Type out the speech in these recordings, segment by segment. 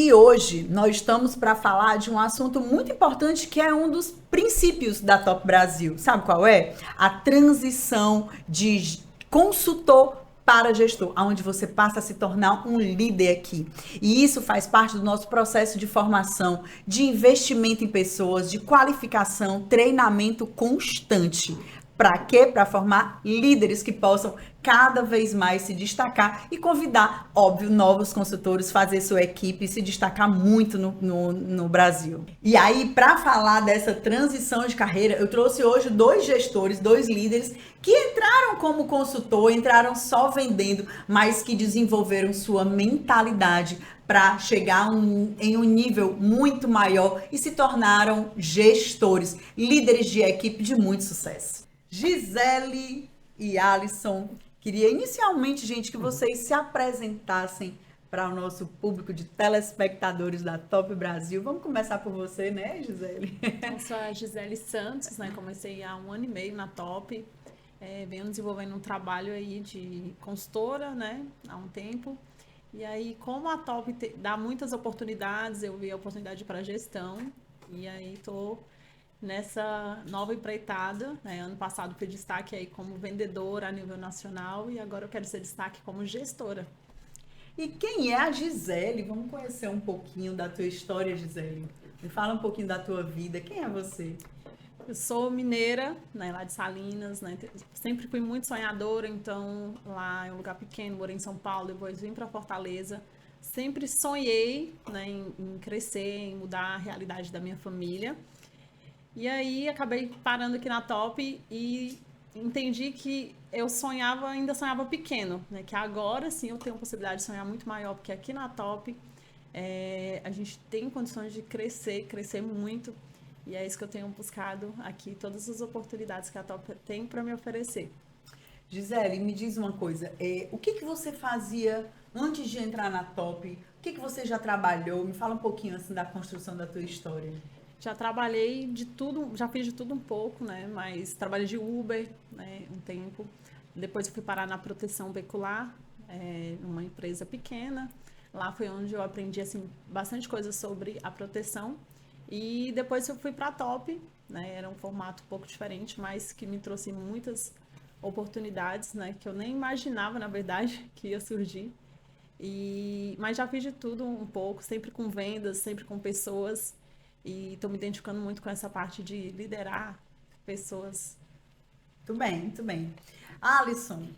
E hoje nós estamos para falar de um assunto muito importante que é um dos princípios da Top Brasil. Sabe qual é? A transição de consultor para gestor, onde você passa a se tornar um líder aqui. E isso faz parte do nosso processo de formação, de investimento em pessoas, de qualificação, treinamento constante. Para quê? Para formar líderes que possam cada vez mais se destacar e convidar, óbvio, novos consultores, fazer sua equipe se destacar muito no Brasil. E aí, para falar dessa transição de carreira, eu trouxe hoje dois gestores, dois líderes que entraram como consultor, entraram só vendendo, mas que desenvolveram sua mentalidade para chegar em um nível muito maior e se tornaram gestores, líderes de equipe de muito sucesso. Gisele e Alisson, queria inicialmente, gente, que vocês se apresentassem para o nosso público de telespectadores da Top Brasil. Vamos começar por você, né, Gisele? Eu sou a Gisele Santos, né? Comecei há 1 ano e meio na Top. Venho desenvolvendo um trabalho aí de consultora, né? Há um tempo. E aí, como a Top dá muitas oportunidades, eu vi a oportunidade para gestão. E aí, estou nessa nova empreitada, né? Ano passado fui destaque aí como vendedora a nível nacional e agora eu quero ser destaque como gestora. E quem é a Gisele? Vamos conhecer um pouquinho da tua história, Gisele. Me fala um pouquinho da tua vida. Quem é você? Eu sou mineira, né, lá de Salinas, né? Sempre fui muito sonhadora, então lá é um lugar pequeno, morei em São Paulo, depois vim para Fortaleza. Sempre sonhei, né, em crescer, em mudar a realidade da minha família. E aí acabei parando aqui na Top e entendi que eu sonhava, ainda sonhava pequeno, né? Que agora sim eu tenho a possibilidade de sonhar muito maior, porque aqui na Top a gente tem condições de crescer, crescer muito. E é isso que eu tenho buscado aqui, todas as oportunidades que a Top tem para me oferecer. Gisele, me diz uma coisa. O que que você fazia antes de entrar na Top? O que que você já trabalhou? Me fala um pouquinho assim da construção da tua história. Já trabalhei de tudo, já fiz de tudo um pouco, né? Mas trabalhei de Uber, né? Um tempo. Depois eu fui parar na proteção veicular, numa empresa pequena. Lá foi onde eu aprendi assim bastante coisa sobre a proteção. E depois eu fui para a Top, né? Era um formato um pouco diferente, mas que me trouxe muitas oportunidades, né? Que eu nem imaginava, na verdade, que ia surgir. Mas já fiz de tudo um pouco, sempre com vendas, sempre com pessoas. E estou me identificando muito com essa parte de liderar pessoas. Muito bem, muito bem. Alisson,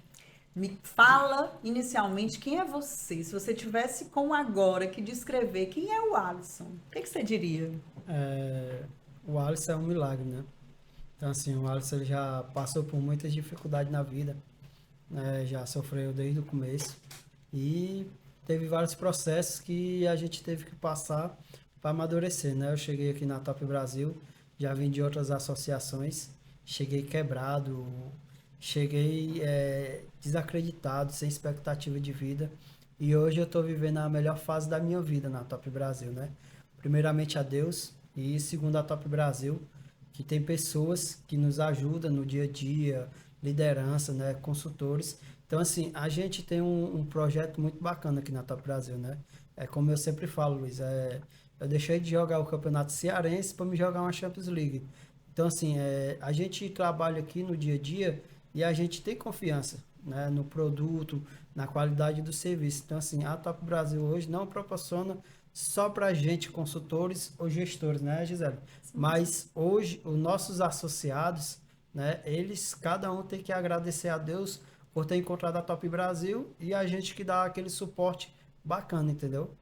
me fala inicialmente quem é você. Se você tivesse com agora que descrever quem é o Alisson, o que que você diria? É, o Alisson é um milagre, né? Então, assim, o Alisson ele já passou por muitas dificuldades na vida, né? Já sofreu desde o começo e teve vários processos que a gente teve que passar para amadurecer, né? Eu cheguei aqui na Top Brasil, já vim de outras associações, cheguei quebrado, cheguei desacreditado, sem expectativa de vida e hoje eu estou vivendo a melhor fase da minha vida na Top Brasil, né? Primeiramente a Deus e segundo a Top Brasil, que tem pessoas que nos ajudam no dia a dia, liderança, né, consultores. Então, assim, a gente tem um projeto muito bacana aqui na Top Brasil, né? É como eu sempre falo, Luiz, eu deixei de jogar o Campeonato Cearense para me jogar uma Champions League. Então, assim, a gente trabalha aqui no dia a dia e a gente tem confiança, né, no produto, na qualidade do serviço. Então, assim, a Top Brasil hoje não proporciona só para gente, consultores ou gestores, né, Gisele? Sim. Mas hoje, os nossos associados, né, eles, cada um tem que agradecer a Deus por ter encontrado a Top Brasil e a gente que dá aquele suporte bacana, entendeu?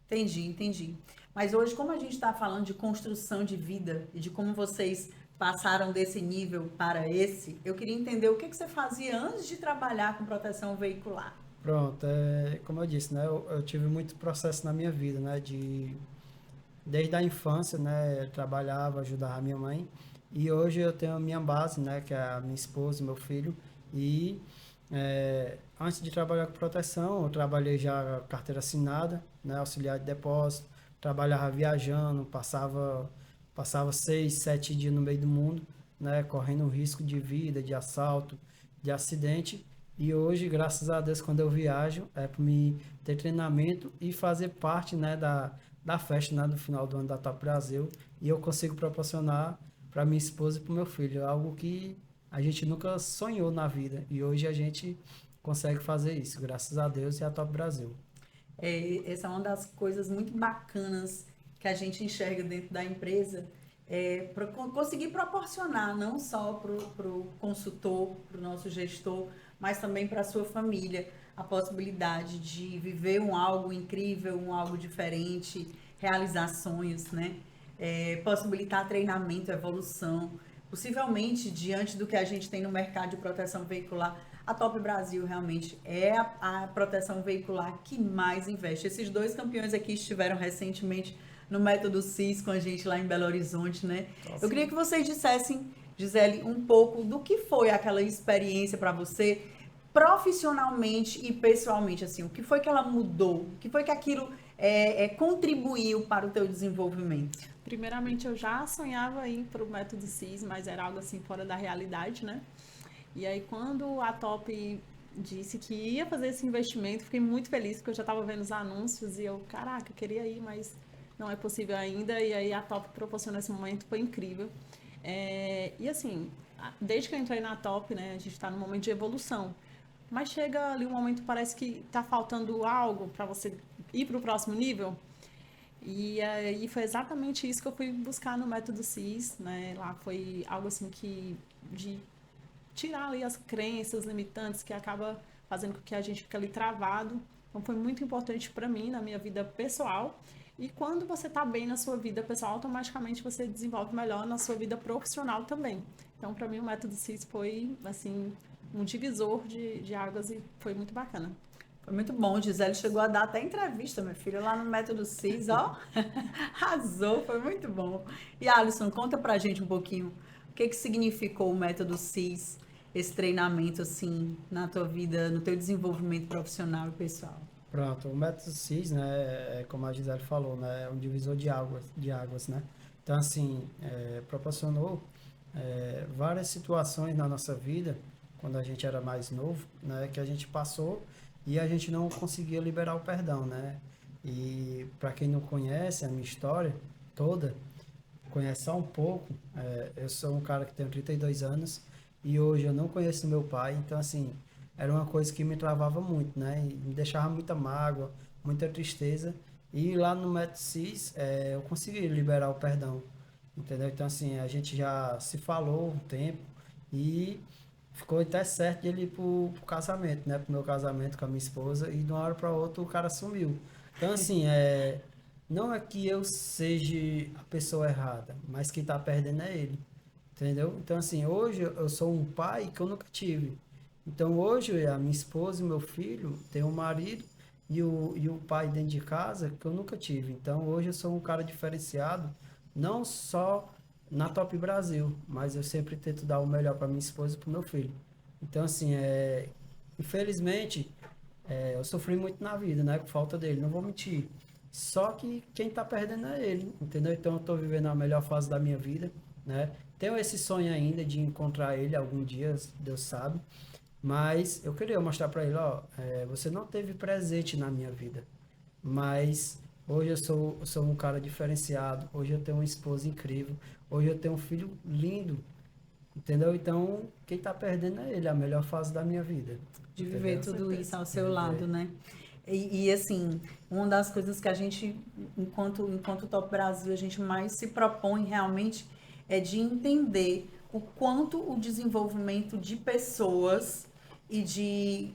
Entendi, entendi. Mas hoje, como a gente está falando de construção de vida e de como vocês passaram desse nível para esse, eu queria entender o que que você fazia antes de trabalhar com proteção veicular. Pronto, como eu disse, né, eu tive muito processo na minha vida, né, desde a infância, né, eu trabalhava, ajudava a minha mãe, e hoje eu tenho a minha base, né, que é a minha esposa, meu filho, e antes de trabalhar com proteção, eu trabalhei já carteira assinada, né, auxiliar de depósito, trabalhava viajando, passava 6, 7 dias no meio do mundo, né, correndo risco de vida, de assalto, de acidente, E hoje, graças a Deus, quando eu viajo, é para me ter treinamento e fazer parte, né, da festa, né, do final do ano da Top Brasil. E eu consigo proporcionar para minha esposa e para o meu filho, algo que a gente nunca sonhou na vida. E hoje a gente consegue fazer isso, graças a Deus e a Top Brasil. Essa é uma das coisas muito bacanas que a gente enxerga dentro da empresa, para conseguir proporcionar não só para o consultor, para o nosso gestor, mas também para a sua família, a possibilidade de viver algo incrível, algo diferente, realizar sonhos, né? Possibilitar treinamento, evolução. Possivelmente, diante do que a gente tem no mercado de proteção veicular, a Top Brasil realmente é a proteção veicular que mais investe. Esses dois campeões aqui estiveram recentemente no Método CIS com a gente lá em Belo Horizonte, né? Nossa. Eu queria que vocês dissessem, Gisele, um pouco do que foi aquela experiência para você, profissionalmente e pessoalmente, assim, o que foi que ela mudou, o que foi que aquilo contribuiu para o teu desenvolvimento? Primeiramente, eu já sonhava ir para o Método CIS, mas era algo assim fora da realidade, né? E aí, quando a Top disse que ia fazer esse investimento, fiquei muito feliz, porque eu já estava vendo os anúncios e eu, caraca, eu queria ir, mas não é possível ainda. E aí, a Top proporcionou esse momento, foi incrível. E assim, desde que eu entrei na Top, né, a gente está num momento de evolução. Mas chega ali um momento, parece que está faltando algo para você ir para o próximo nível. E aí foi exatamente isso que eu fui buscar no Método CIS, né? Lá foi algo assim de tirar ali as crenças limitantes que acaba fazendo com que a gente fique ali travado. Então foi muito importante para mim na minha vida pessoal. E quando você está bem na sua vida pessoal, automaticamente você desenvolve melhor na sua vida profissional também. Então para mim o Método CIS foi assim um divisor de águas e foi muito bacana. Foi muito bom, Gisele chegou a dar até entrevista, minha filha, lá no Método CIS, ó, arrasou, foi muito bom. E Alisson, conta pra gente um pouquinho, o que significou o Método CIS, esse treinamento, assim, na tua vida, no teu desenvolvimento profissional e pessoal? Pronto, o Método CIS, né, como a Gisele falou, né, é um divisor de águas, né? Então, assim, proporcionou várias situações na nossa vida, quando a gente era mais novo, né, que a gente passou e a gente não conseguia liberar o perdão, né? E para quem não conhece a minha história toda, conhece só um pouco, eu sou um cara que tem 32 anos e hoje eu não conheço meu pai, então assim, era uma coisa que me travava muito, né? E me deixava muita mágoa, muita tristeza. E lá no Método CIS, eu consegui liberar o perdão, entendeu? Então assim, a gente já se falou um tempo e ficou até certo de ele ir pro casamento, né? Pro meu casamento com a minha esposa. E de uma hora para outra o cara sumiu. Então, assim, não é que eu seja a pessoa errada, mas quem tá perdendo é ele. Entendeu? Então, assim, hoje eu sou um pai que eu nunca tive. Então, hoje a minha esposa e meu filho têm um marido e o pai dentro de casa que eu nunca tive. Então, hoje eu sou um cara diferenciado, não só na Top Brasil, mas eu sempre tento dar o melhor para minha esposa e para o meu filho. Então, assim, infelizmente, eu sofri muito na vida, né, por falta dele, não vou mentir. Só que quem tá perdendo é ele, entendeu? Então, eu tô vivendo a melhor fase da minha vida, né? Tenho esse sonho ainda de encontrar ele algum dia, Deus sabe. Mas eu queria mostrar para ele, ó, você não teve presente na minha vida, mas hoje eu sou um cara diferenciado, hoje eu tenho uma esposa incrível, hoje eu tenho um filho lindo, entendeu? Então, quem tá perdendo é ele, a melhor fase da minha vida. De viver tudo isso ao seu lado, né? E assim, uma das coisas que a gente, enquanto Top Brasil, a gente mais se propõe realmente é de entender o quanto o desenvolvimento de pessoas e de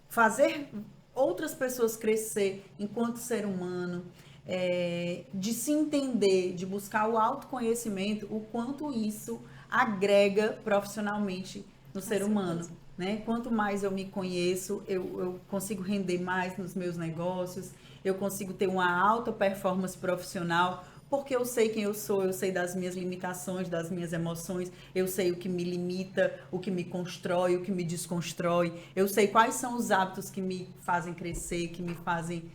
fazer outras pessoas crescer enquanto ser humano, de se entender, de buscar o autoconhecimento, o quanto isso agrega profissionalmente no ser humano. Né? Quanto mais eu me conheço, eu consigo render mais nos meus negócios, eu consigo ter uma alta performance profissional, porque eu sei quem eu sou, eu sei das minhas limitações, das minhas emoções, eu sei o que me limita, o que me constrói, o que me desconstrói, eu sei quais são os hábitos que me fazem crescer, que me fazem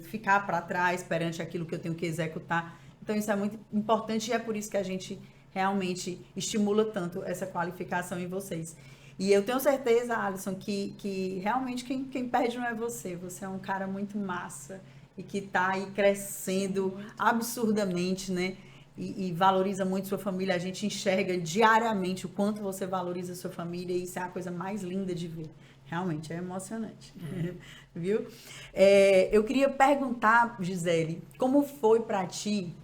ficar para trás perante aquilo que eu tenho que executar. Então isso é muito importante e é por isso que a gente realmente estimula tanto essa qualificação em vocês. E eu tenho certeza, Alisson, que realmente quem perde não é você. Você é um cara muito massa e que está aí crescendo absurdamente, né? E valoriza muito sua família. A gente enxerga diariamente o quanto você valoriza sua família e isso é a coisa mais linda de ver. Realmente é emocionante, viu? Eu queria perguntar, Gisele, como foi para ti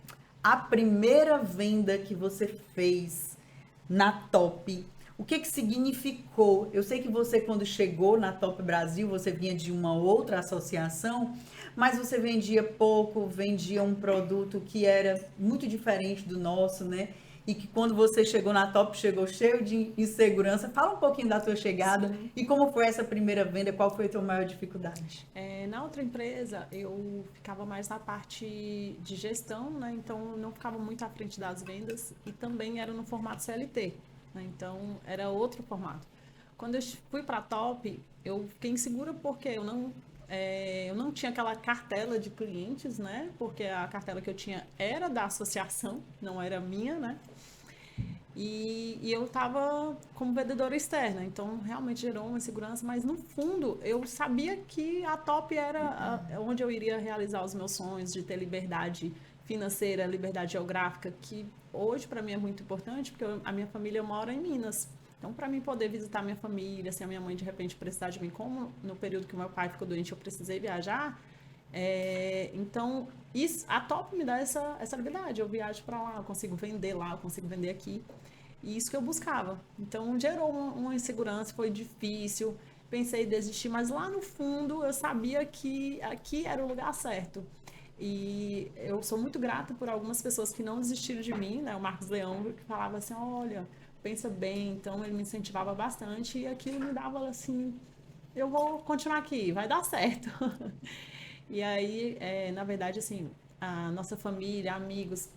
a primeira venda que você fez na Top? O que significou? Eu sei que você, quando chegou na Top Brasil, você vinha de uma outra associação, mas você vendia pouco, vendia um produto que era muito diferente do nosso, né? E que quando você chegou na Top, chegou cheio de insegurança. Fala um pouquinho da tua chegada. Sim. E como foi essa primeira venda, qual foi a tua maior dificuldade? Na outra empresa, eu ficava mais na parte de gestão, né? Então, não ficava muito à frente das vendas e também era no formato CLT, né? Então, era outro formato. Quando eu fui para a Top, eu fiquei insegura porque eu não tinha aquela cartela de clientes, né? Porque a cartela que eu tinha era da associação, não era minha, né? E eu estava como vendedora externa, então realmente gerou uma insegurança, mas no fundo eu sabia que a Top era onde eu iria realizar os meus sonhos de ter liberdade financeira, liberdade geográfica, que hoje para mim é muito importante, porque a minha família mora em Minas. Então, para mim poder visitar minha família, se a minha mãe de repente precisar de mim, como no período que o meu pai ficou doente eu precisei viajar, então a Top me dá essa liberdade. Eu viajo para lá, eu consigo vender lá, eu consigo vender aqui. E isso que eu buscava. Então, gerou uma insegurança, foi difícil, pensei em desistir, mas lá no fundo eu sabia que aqui era o lugar certo. E eu sou muito grata por algumas pessoas que não desistiram de mim, né? O Marcos Leão, que falava assim, olha, pensa bem. Então, ele me incentivava bastante e aquilo me dava assim, eu vou continuar aqui, vai dar certo. E aí, na verdade, assim, a nossa família, amigos,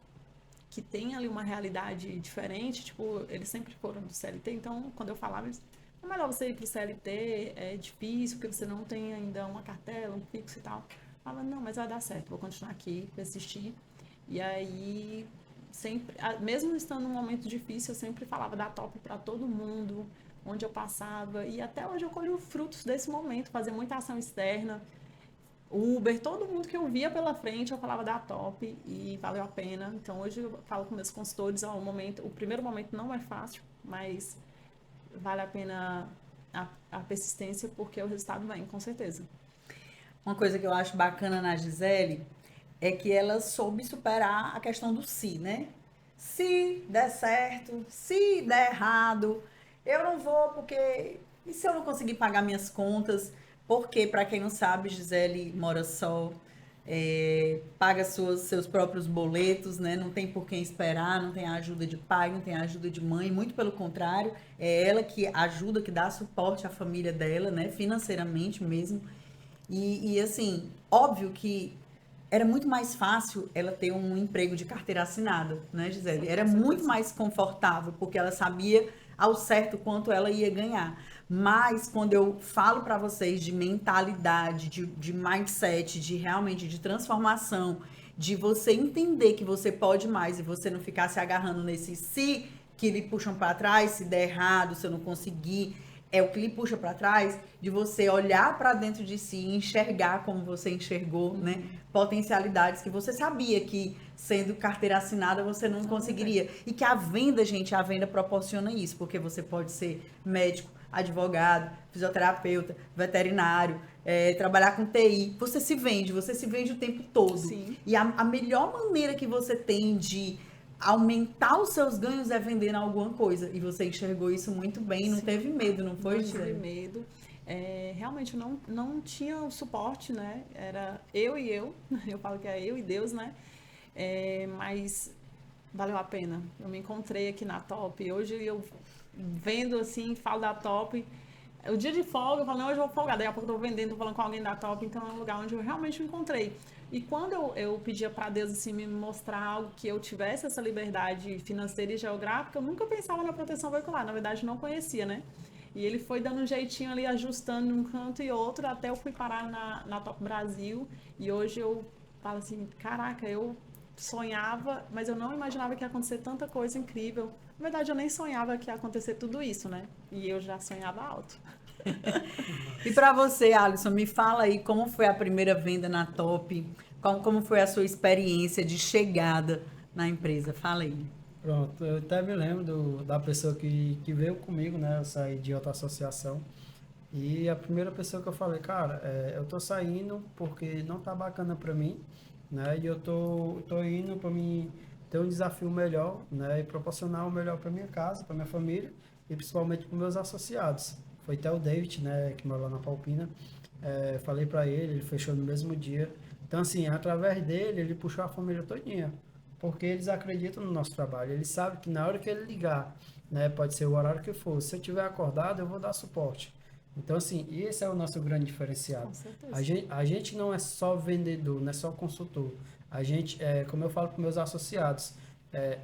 que tem ali uma realidade diferente, tipo, eles sempre foram do CLT, então quando eu falava, é melhor você ir pro CLT, é difícil, porque você não tem ainda uma cartela, um fixo e tal. Eu falava, não, mas vai dar certo, vou continuar aqui, persistir. E aí, sempre, mesmo estando num momento difícil, eu sempre falava da Top para todo mundo, onde eu passava, e até hoje eu colho frutos desse momento, fazer muita ação externa, Uber, todo mundo que eu via pela frente, eu falava da Top e valeu a pena. Então hoje eu falo com meus consultores, o primeiro momento não é fácil, mas vale a pena a persistência porque o resultado vem, com certeza. Uma coisa que eu acho bacana na Gisele é que ela soube superar a questão do se, né? Se der certo, se der errado, eu não vou porque... E se eu não conseguir pagar minhas contas? Porque, para quem não sabe, Gisele mora só, paga seus próprios boletos, né? Não tem por quem esperar, não tem a ajuda de pai, não tem a ajuda de mãe, muito pelo contrário, é ela que ajuda, que dá suporte à família dela, né? Financeiramente mesmo. E assim, óbvio que era muito mais fácil ela ter um emprego de carteira assinada, né, Gisele? Era muito mais confortável, porque ela sabia ao certo quanto ela ia ganhar. Mas quando eu falo para vocês de mentalidade, de mindset, de realmente de transformação, de você entender que você pode mais e você não ficar se agarrando nesse se que lhe puxam para trás, se der errado, se eu não conseguir, é o que lhe puxa para trás, de você olhar para dentro de si e enxergar como você enxergou, né? Potencialidades que você sabia que sendo carteira assinada você não conseguiria. E que a venda, gente, a venda proporciona isso, porque você pode ser médico, advogado, fisioterapeuta, veterinário, trabalhar com TI. Você se vende o tempo todo. Sim. E a melhor maneira que você tem de aumentar os seus ganhos é vendendo alguma coisa. E você enxergou isso muito bem, não teve medo, não foi, Gisele? Não tive medo. Realmente eu não tinha o suporte, né? Era eu e eu. Eu falo que é eu e Deus, né? Mas valeu a pena. Eu me encontrei aqui na Top. Hoje eu vendo assim, falo da Top. O dia de folga, eu falo, não, hoje eu vou folgar. Daí a pouco eu tô vendendo, tô falando com alguém da Top. Então é um lugar onde eu realmente me encontrei. E quando eu pedia para Deus assim, me mostrar algo que eu tivesse essa liberdade financeira e geográfica, eu nunca pensava na proteção veicular. Na verdade, não conhecia, né? E ele foi dando um jeitinho ali, ajustando um canto e outro, até eu fui parar na Top Brasil. E hoje eu falo assim, caraca, eu sonhava, mas eu não imaginava que ia acontecer tanta coisa incrível. Na verdade, eu nem sonhava que ia acontecer tudo isso, né? E eu já sonhava alto. E para você, Alisson, me fala aí como foi a primeira venda na Top, como foi a sua experiência de chegada na empresa? Fala aí. Pronto, eu até me lembro da pessoa que veio comigo, né? Eu saí de outra associação. E a primeira pessoa que eu falei, cara, eu tô saindo porque não tá bacana pra mim, né? E eu tô indo pra mim ter um desafio melhor, né? E proporcionar o melhor pra minha casa, pra minha família e principalmente pros meus associados. Foi até o David, né? Que mora lá na Palpina. Falei pra ele fechou no mesmo dia. Então, assim, através dele, ele puxou a família todinha. Porque eles acreditam no nosso trabalho. Eles sabem que na hora que ele ligar, né? Pode ser o horário que for. Se eu tiver acordado, eu vou dar suporte. Então, assim, esse é o nosso grande diferencial. Com certeza. A gente não é só vendedor, não é só consultor. A gente, como eu falo para meus associados,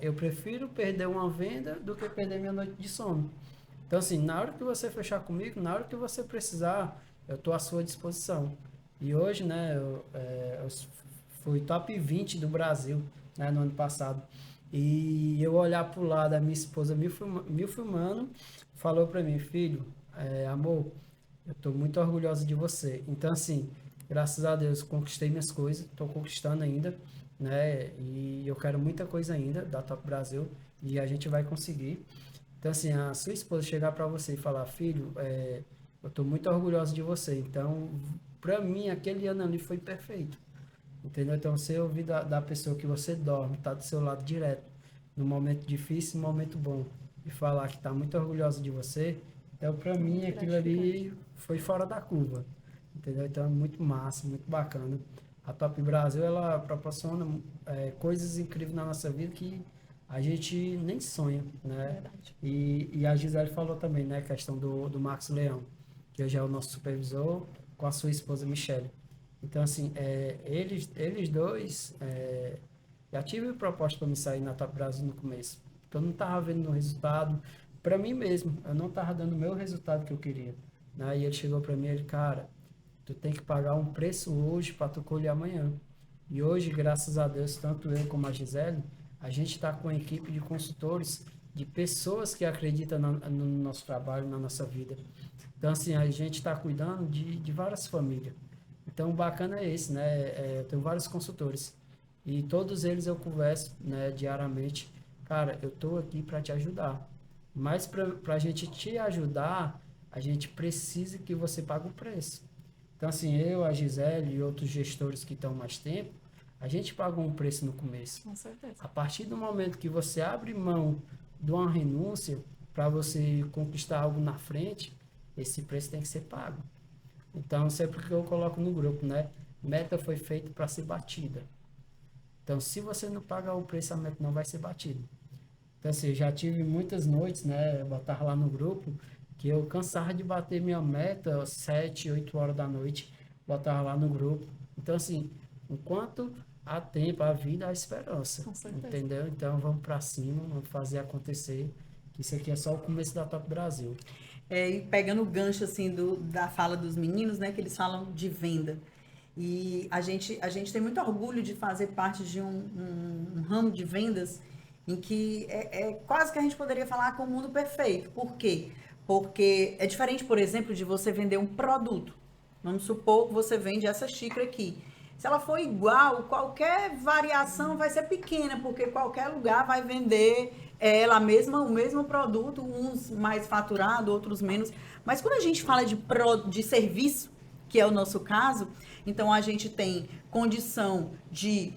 eu prefiro perder uma venda do que perder minha noite de sono. Então, assim, na hora que você fechar comigo, na hora que você precisar, eu estou à sua disposição. E hoje, né, eu fui top 20 do Brasil, né, no ano passado. E eu olhar para o lado, a minha esposa me filmando, falou para mim, filho, amor, eu estou muito orgulhosa de você. Então, assim, graças a Deus, conquistei minhas coisas, estou conquistando ainda, né? E eu quero muita coisa ainda da Top Brasil e a gente vai conseguir. Então, assim, a sua esposa chegar para você e falar, filho, eu estou muito orgulhosa de você. Então, para mim, aquele ano ali foi perfeito. Entendeu? Então, você ouvir da pessoa que você dorme, está do seu lado direto, no momento difícil, no momento bom, e falar que está muito orgulhosa de você, então, para mim, aquilo ali foi fora da curva, entendeu? Então, é muito massa, muito bacana. A Top Brasil, ela proporciona coisas incríveis na nossa vida que a gente nem sonha, né? Verdade. E a Gisele falou também, né? A questão do Marcos Leão, que hoje é o nosso supervisor, com a sua esposa Michele. Então, assim, eles dois, já tive proposta para me sair na Top Brasil no começo, porque eu não estava vendo o resultado, para mim mesmo, eu não estava dando o meu resultado que eu queria, né? E ele chegou para mim, ele, cara, tu tem que pagar um preço hoje para tu colher amanhã. E hoje, graças a Deus, tanto eu como a Gisele, a gente está com uma equipe de consultores, de pessoas que acreditam no nosso trabalho, na nossa vida. Então, assim, a gente está cuidando de várias famílias. Então, o bacana é esse, né? Eu tenho vários consultores e todos eles eu converso, né, diariamente. Cara, eu estou aqui para te ajudar. Mas para a gente te ajudar, a gente precisa que você pague um preço. Então, assim, eu, a Gisele e outros gestores que estão mais tempo, a gente paga um preço no começo. Com certeza. A partir do momento que você abre mão de uma renúncia para você conquistar algo na frente, esse preço tem que ser pago. Então, sempre que eu coloco no grupo, né? Meta foi feita para ser batida. Então, se você não pagar o preço, a meta não vai ser batida. Então, assim, eu já tive muitas noites, né? Eu botava lá no grupo, que eu cansava de bater minha meta 7, 8 horas da noite, botava lá no grupo. Então, assim, enquanto há tempo, há vida, há esperança. Com certeza. Entendeu? Então, vamos para cima, vamos fazer acontecer. Que isso aqui é só o começo da Top Brasil. E pegando o gancho assim da fala dos meninos, né, que eles falam de venda. E a gente tem muito orgulho de fazer parte de um ramo de vendas em que quase que a gente poderia falar com o mundo perfeito. Por quê? Porque é diferente, por exemplo, de você vender um produto. Vamos supor que você vende essa xícara aqui. Se ela for igual, qualquer variação vai ser pequena, porque qualquer lugar vai vender ela mesma, o mesmo produto, uns mais faturado, outros menos. Mas quando a gente fala de serviço, que é o nosso caso, então a gente tem condição de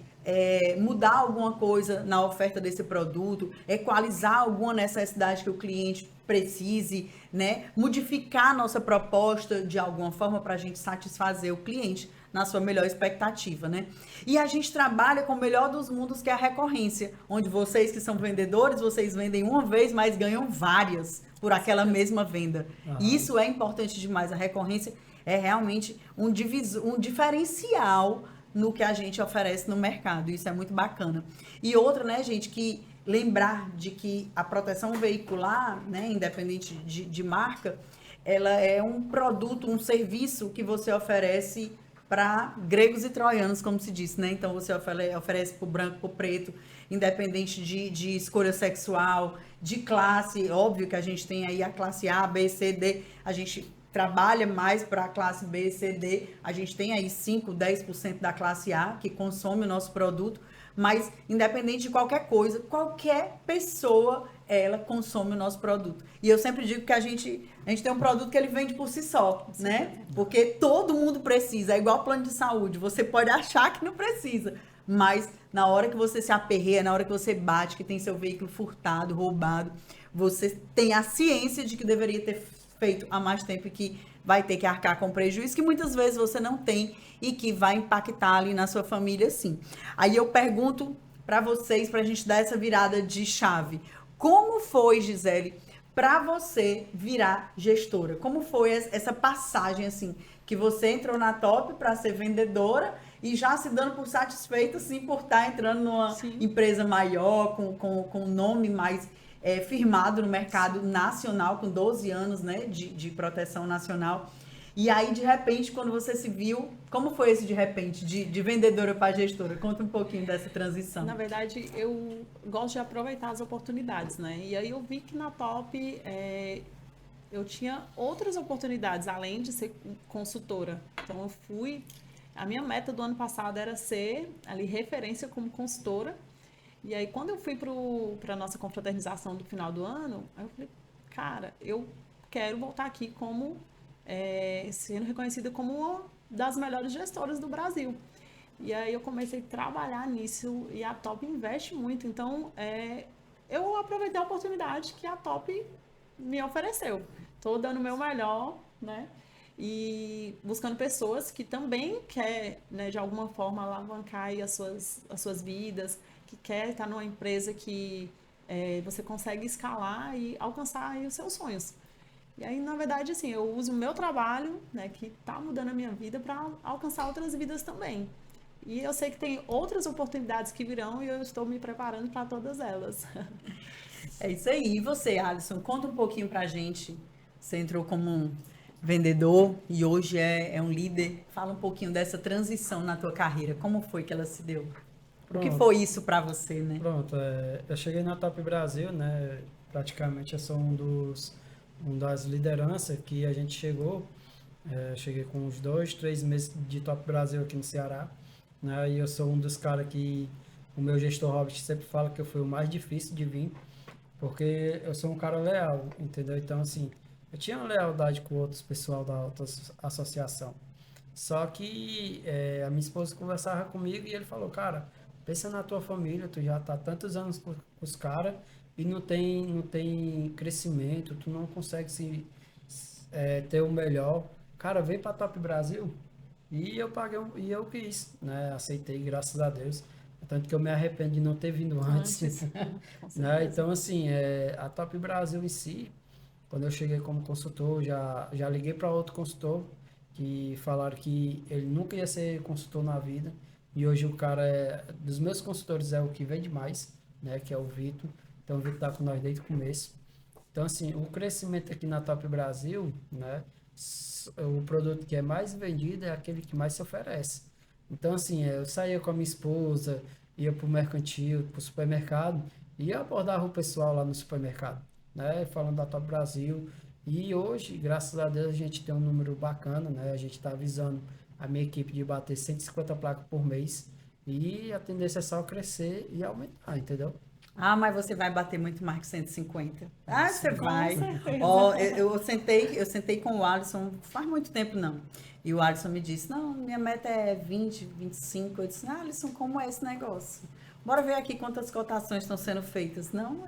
mudar alguma coisa na oferta desse produto, equalizar alguma necessidade que o cliente precise, né? Modificar a nossa proposta de alguma forma para a gente satisfazer o cliente na sua melhor expectativa, né? E a gente trabalha com o melhor dos mundos, que é a recorrência, onde vocês que são vendedores, vocês vendem uma vez, mas ganham várias por aquela mesma venda. E isso é importante demais. A recorrência é realmente um diferencial no que a gente oferece no mercado. Isso é muito bacana. E outra, né, gente, que lembrar de que a proteção veicular, né, independente de marca, ela é um produto, um serviço que você oferece para gregos e troianos, como se disse, né? Então você oferece para o branco, para o preto, independente de escolha sexual, de classe. Óbvio que a gente tem aí a classe A, B, C, D. A gente trabalha mais para a classe B, C, D. A gente tem aí 5, 10% da classe A que consome o nosso produto. Mas, independente de qualquer coisa, qualquer pessoa, ela consome o nosso produto. E eu sempre digo que a gente tem um produto que ele vende por si só, né? Porque todo mundo precisa. É igual plano de saúde. Você pode achar que não precisa, mas na hora que você se aperreia, na hora que você bate, que tem seu veículo furtado, roubado, você tem a ciência de que deveria ter feito há mais tempo e que vai ter que arcar com prejuízo que muitas vezes você não tem e que vai impactar ali na sua família, sim. Aí eu pergunto para vocês, para a gente dar essa virada de chave. Como foi, Gisele, para você virar gestora? Como foi essa passagem, assim, que você entrou na Top para ser vendedora e já se dando por satisfeita, assim, por estar entrando numa empresa maior, com um nome mais firmado no mercado nacional, com 12 anos, né, de proteção nacional. E aí, de repente, quando você se viu, como foi esse de repente, de vendedora para gestora? Conta um pouquinho dessa transição. Na verdade, eu gosto de aproveitar as oportunidades, né? E aí eu vi que na Top eu tinha outras oportunidades, além de ser consultora. Então, a minha meta do ano passado era ser ali referência como consultora. E aí, quando eu fui para a nossa confraternização do final do ano, eu falei, cara, eu quero voltar aqui como sendo reconhecida como uma das melhores gestoras do Brasil. E aí eu comecei a trabalhar nisso e a Top investe muito. Então, eu aproveitei a oportunidade que a Top me ofereceu. Estou dando o meu melhor, né? E buscando pessoas que também querem, né, de alguma forma, alavancar aí as suas vidas, que quer estar numa empresa que você consegue escalar e alcançar aí os seus sonhos. E aí, na verdade, assim, eu uso o meu trabalho, né, que está mudando a minha vida, para alcançar outras vidas também. E eu sei que tem outras oportunidades que virão e eu estou me preparando para todas elas. É isso aí. E você, Alisson, conta um pouquinho pra gente. Você entrou como um vendedor e hoje é um líder. Fala um pouquinho dessa transição na tua carreira. Como foi que ela se deu? O que foi isso para você, né? Pronto, eu cheguei na Top Brasil, né? Praticamente eu sou um das lideranças que a gente chegou. Cheguei com uns 2, 3 meses de Top Brasil aqui no Ceará, né? E eu sou um dos caras que o meu gestor Robert sempre fala que eu fui o mais difícil de vir, porque eu sou um cara leal, entendeu? Então, assim, eu tinha uma lealdade com outros pessoal da outra associação. Só que a minha esposa conversava comigo e ele falou, cara, pensa na tua família, tu já tá tantos anos com os caras e não tem crescimento, tu não consegue ter o melhor. Cara, vem pra Top Brasil. E eu paguei, e eu quis, né? Aceitei, graças a Deus. Tanto que eu me arrependo de não ter vindo antes. Né? Então, assim, a Top Brasil em si, quando eu cheguei como consultor, já liguei para outro consultor que falaram que ele nunca ia ser consultor na vida. E hoje o cara dos meus consultores é o que vende mais, né? Que é o Vitor. Então o Vitor tá com nós desde o começo. Então, assim, o crescimento aqui na Top Brasil, né? O produto que é mais vendido é aquele que mais se oferece. Então, assim, eu saía com a minha esposa, ia pro mercantil, pro supermercado, e eu abordava o pessoal lá no supermercado, né? Falando da Top Brasil. E hoje, graças a Deus, a gente tem um número bacana, né? A gente está avisando a minha equipe de bater 150 placas por mês. E a tendência é só crescer e aumentar, entendeu? Ah, mas você vai bater muito mais que 150. Ah, você vai. certeza. Ó, eu sentei com o Alisson faz muito tempo, não. E o Alisson me disse, não, minha meta é 20, 25. Eu disse, Alisson, como é esse negócio? Bora ver aqui quantas cotações estão sendo feitas. Não,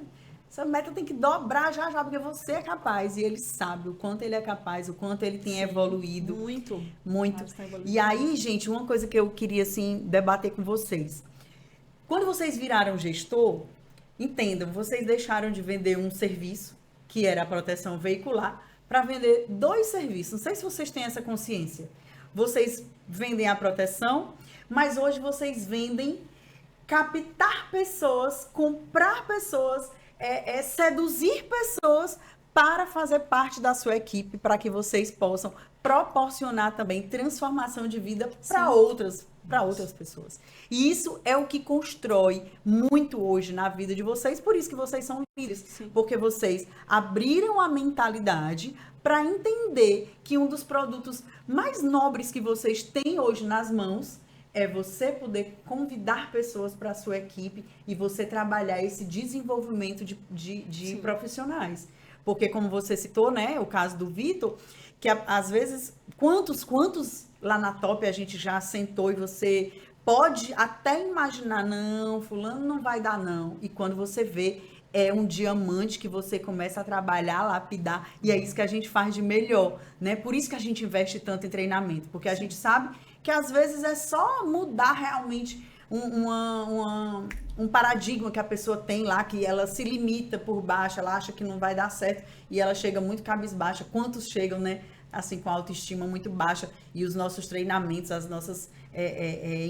essa meta tem que dobrar já, porque você é capaz. E ele sabe o quanto ele é capaz, o quanto ele tem evoluído. Muito. Muito. Tá evoluindo. E aí, gente, uma coisa que eu queria, assim, debater com vocês. Quando vocês viraram gestor, entendam, vocês deixaram de vender um serviço, que era a proteção veicular, para vender 2 serviços. Não sei se vocês têm essa consciência. Vocês vendem a proteção, mas hoje vocês vendem captar pessoas, comprar pessoas, seduzir pessoas para fazer parte da sua equipe, para que vocês possam proporcionar também transformação de vida para outras pessoas. E isso é o que constrói muito hoje na vida de vocês, por isso que vocês são líderes, Sim. porque vocês abriram a mentalidade para entender que um dos produtos mais nobres que vocês têm hoje nas mãos é você poder convidar pessoas para a sua equipe e você trabalhar esse desenvolvimento de profissionais. Porque, como você citou, né, o caso do Vitor, que às vezes, quantos lá na Top a gente já sentou e você pode até imaginar, não, fulano não vai dar não. E quando você vê, é um diamante que você começa a trabalhar, lapidar, e é isso que a gente faz de melhor, né? Por isso que a gente investe tanto em treinamento, porque a gente sabe que às vezes é só mudar realmente um paradigma que a pessoa tem lá, que ela se limita por baixo, ela acha que não vai dar certo e ela chega muito cabisbaixa. Quantos chegam, né? Assim, com a autoestima muito baixa, e os nossos treinamentos, as nossas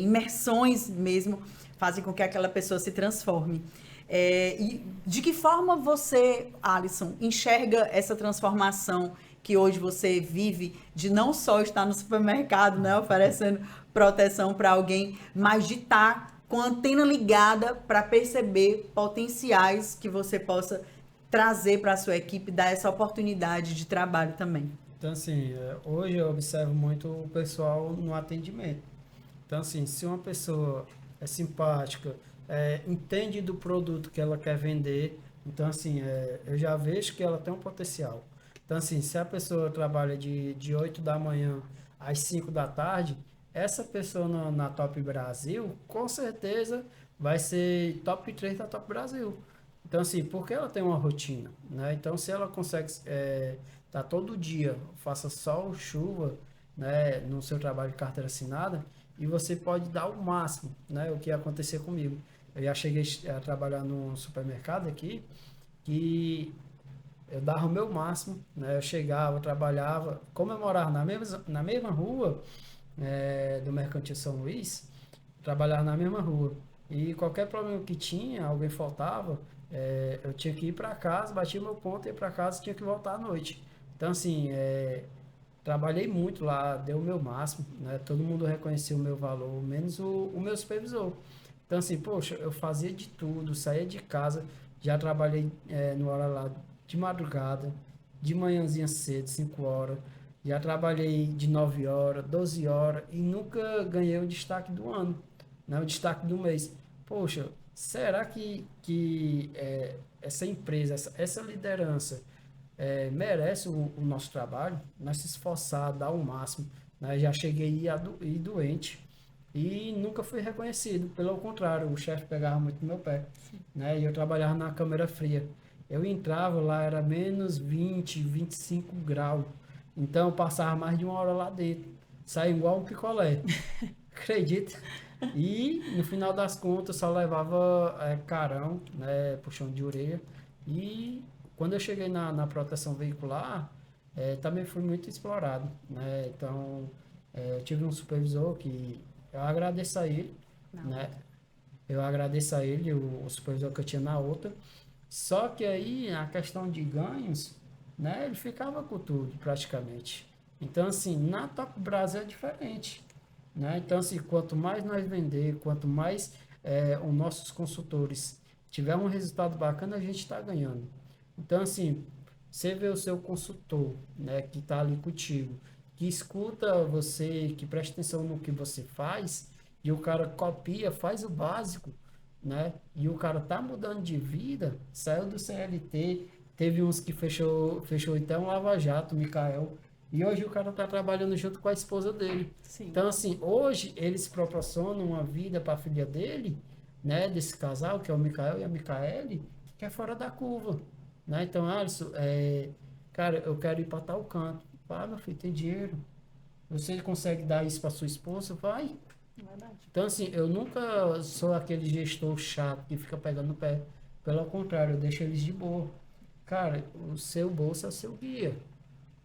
imersões mesmo, fazem com que aquela pessoa se transforme. E de que forma você, Alisson, enxerga essa transformação que hoje você vive, de não só estar no supermercado, né, oferecendo proteção para alguém, mas de estar com a antena ligada para perceber potenciais que você possa trazer para a sua equipe, dar essa oportunidade de trabalho também? Então, assim, hoje eu observo muito o pessoal no atendimento. Então, assim, se uma pessoa é simpática, entende do produto que ela quer vender, então, assim, eu já vejo que ela tem um potencial. Então, assim, se a pessoa trabalha de 8 da manhã às 5 da tarde, essa pessoa na Top Brasil, com certeza, vai ser top 3 da Top Brasil. Então, assim, porque ela tem uma rotina, né? Então, se ela consegue tá todo dia, faça sol, chuva, né, no seu trabalho de carteira assinada, e você pode dar o máximo, né? O que ia acontecer comigo. Eu já cheguei a trabalhar num supermercado aqui, que eu dava o meu máximo, né? Eu chegava, trabalhava, como eu morava na mesma rua do Mercantil São Luís, trabalhava na mesma rua. E qualquer problema que tinha, alguém faltava, eu tinha que ir para casa, batia meu ponto, ia para casa, tinha que voltar à noite. Então, assim, trabalhei muito lá, dei o meu máximo, né? Todo mundo reconheceu o meu valor, menos o meu supervisor. Então, assim, poxa, eu fazia de tudo, saía de casa, já trabalhei no hora lá de madrugada, de manhãzinha cedo, 5 horas, já trabalhei de 9 horas, 12 horas e nunca ganhei o destaque do ano, né? O destaque do mês. Poxa, será que essa empresa, essa liderança merece o nosso trabalho? Nós se esforçar, dar o máximo, né? Já cheguei a ir doente e nunca fui reconhecido. Pelo contrário, o chefe pegava muito no meu pé, né? E eu trabalhava na câmera fria. Eu entrava lá, era menos 20, 25 graus. Então eu passava mais de 1 hora lá dentro. Saía igual um picolé. Acredita? E no final das contas só levava carão, né? Puxão de orelha. E quando eu cheguei na proteção veicular, também fui muito explorado, né? Então eu tive um supervisor que eu agradeço a ele, né? Eu agradeço a ele, o supervisor que eu tinha na outra. Só que aí, a questão de ganhos, né, ele ficava com tudo, praticamente. Então, assim, na Top Brasil é diferente, né? Então, assim, quanto mais nós vender, quanto mais os nossos consultores tiver um resultado bacana, a gente está ganhando. Então, assim, você vê o seu consultor, né, que está ali contigo, que escuta você, que presta atenção no que você faz, e o cara copia, faz o básico, né? E o cara tá mudando de vida, saiu do CLT, teve uns que fechou até um lava-jato, o Mikael, e hoje o cara tá trabalhando junto com a esposa dele. Sim. Então, assim, hoje eles proporcionam uma vida para a filha dele, né? Desse casal, que é o Mikael e a Micaele, que é fora da curva, né? Então, Alisson, cara, eu quero ir para tal canto. Ah, meu filho, tem dinheiro. Você consegue dar isso para sua esposa? Vai. Verdade. Então, assim, eu nunca sou aquele gestor chato que fica pegando no pé. Pelo contrário, eu deixo eles de boa. Cara, o seu bolso é o seu guia.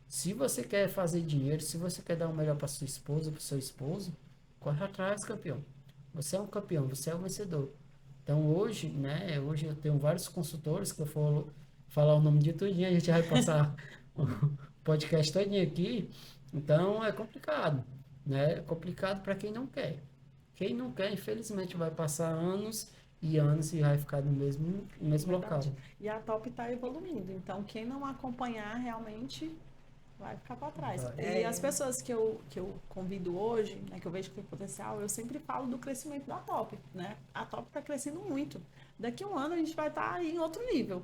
Se você quer fazer dinheiro, se você quer dar o melhor para sua esposa, para o seu esposo, corre atrás, campeão. Você é um campeão, você é um vencedor. Então, hoje, né, hoje eu tenho vários consultores que eu falar o nome de tudinho, a gente vai passar o podcast todinho aqui. Então, é complicado, né? É complicado para quem não quer. Quem não quer, infelizmente, vai passar anos e anos e vai ficar no mesmo local. Verdade. E a top está evoluindo. Então, quem não acompanhar realmente vai ficar para trás. E as pessoas que eu convido hoje, né, que eu vejo que tem potencial, eu sempre falo do crescimento da top, né? A top está crescendo muito. Daqui a um ano a gente vai estar aí em outro nível.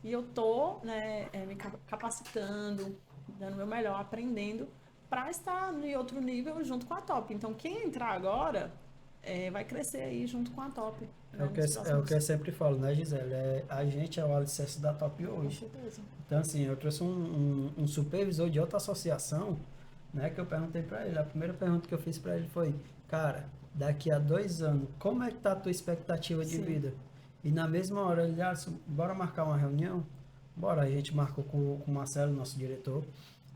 E eu tô, né, me capacitando, dando o meu melhor, aprendendo para estar em outro nível junto com a top. Então, quem entrar agora vai crescer aí junto com a top. É Né, o que eu sempre falo, né, Gisele? A gente é o alicerce da top hoje. Com certeza. Então, assim, eu trouxe um supervisor de outra associação, né, que eu perguntei para ele. A primeira pergunta que eu fiz para ele foi, cara, daqui a 2 anos, como é que tá a tua expectativa de vida? E na mesma hora ele, Alisson, bora marcar uma reunião? Bora, a gente marcou com o Marcelo, nosso diretor.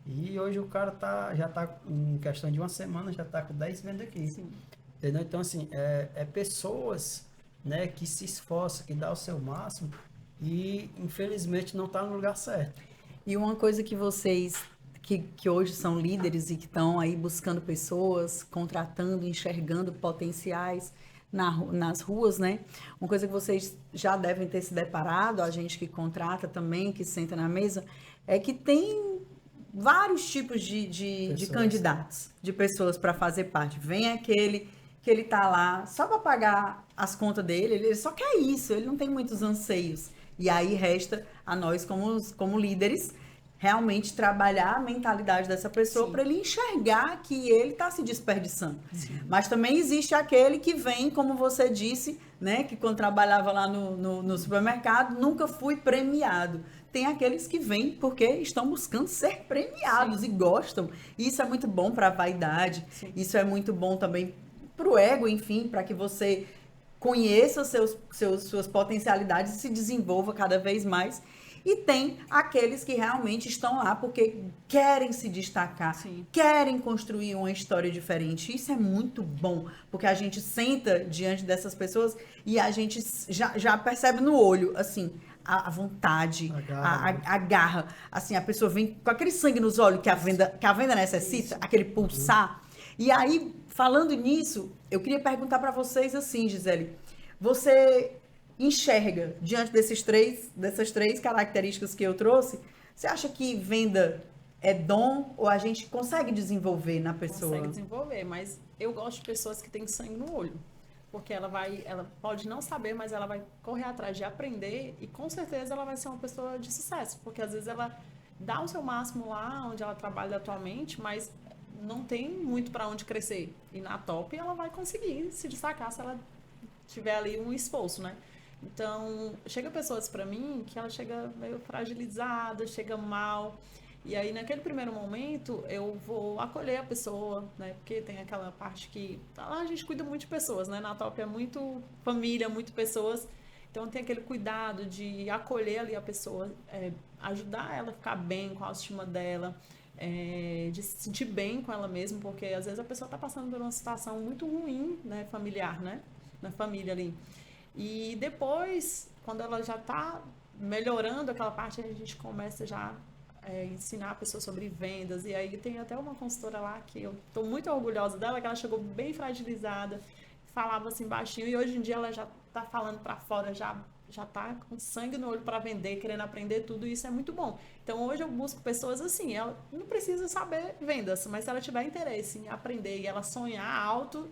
E hoje o cara já tá, em questão de uma semana, já tá com 10 vendas aqui. Sim. Entendeu? Então, assim, é pessoas, né, que se esforçam, que dá o seu máximo e, infelizmente, não está no lugar certo. E uma coisa que vocês, que hoje são líderes e que estão aí buscando pessoas, contratando, enxergando potenciais nas ruas, né? Uma coisa que vocês já devem ter se deparado, a gente que contrata também, que senta na mesa, é que tem vários tipos de candidatos, de pessoas para fazer parte. Vem aquele que ele tá lá só para pagar as contas dele, ele só quer isso, ele não tem muitos anseios. E aí resta a nós, como líderes, realmente trabalhar a mentalidade dessa pessoa para ele enxergar que ele está se desperdiçando. Sim. Mas também existe aquele que vem, como você disse, né, que quando trabalhava lá no supermercado, nunca fui premiado. Tem aqueles que vêm porque estão buscando ser premiados. Sim. E gostam. E isso é muito bom para a vaidade. Sim. Isso é muito bom também para o ego, enfim, para que você conheça suas potencialidades e se desenvolva cada vez mais. E tem aqueles que realmente estão lá porque querem se destacar, sim, querem construir uma história diferente. Isso é muito bom, porque a gente senta diante dessas pessoas e a gente já percebe no olho, assim, a vontade, a garra. Assim, a pessoa vem com aquele sangue nos olhos que a venda necessita, isso, aquele pulsar. E aí, falando nisso, eu queria perguntar para vocês assim, Gisele, você enxerga diante dessas três características que eu trouxe, você acha que venda é dom ou a gente consegue desenvolver na pessoa? Consegue desenvolver, mas eu gosto de pessoas que têm sangue no olho, porque ela pode não saber, mas ela vai correr atrás de aprender e com certeza ela vai ser uma pessoa de sucesso, porque às vezes ela dá o seu máximo lá onde ela trabalha atualmente, mas não tem muito para onde crescer. E na top ela vai conseguir se destacar se ela tiver ali um esforço, né? Então, chega pessoas para mim que ela chega meio fragilizada, chega mal. E aí, naquele primeiro momento, eu vou acolher a pessoa, né? Porque tem aquela parte que lá a gente cuida muito de pessoas, né? Na top é muito família, muito pessoas. Então, tem aquele cuidado de acolher ali a pessoa, ajudar ela a ficar bem com a autoestima dela, de se sentir bem com ela mesma, porque às vezes a pessoa está passando por uma situação muito ruim, né? Familiar, né? Na família ali. E depois, quando ela já está melhorando aquela parte, a gente começa já a ensinar a pessoa sobre vendas. E aí tem até uma consultora lá que eu estou muito orgulhosa dela, que ela chegou bem fragilizada, falava assim baixinho, e hoje em dia ela já está falando para fora, já está com sangue no olho para vender, querendo aprender tudo, e isso é muito bom. Então hoje eu busco pessoas assim, ela não precisa saber vendas, mas se ela tiver interesse em aprender e ela sonhar alto,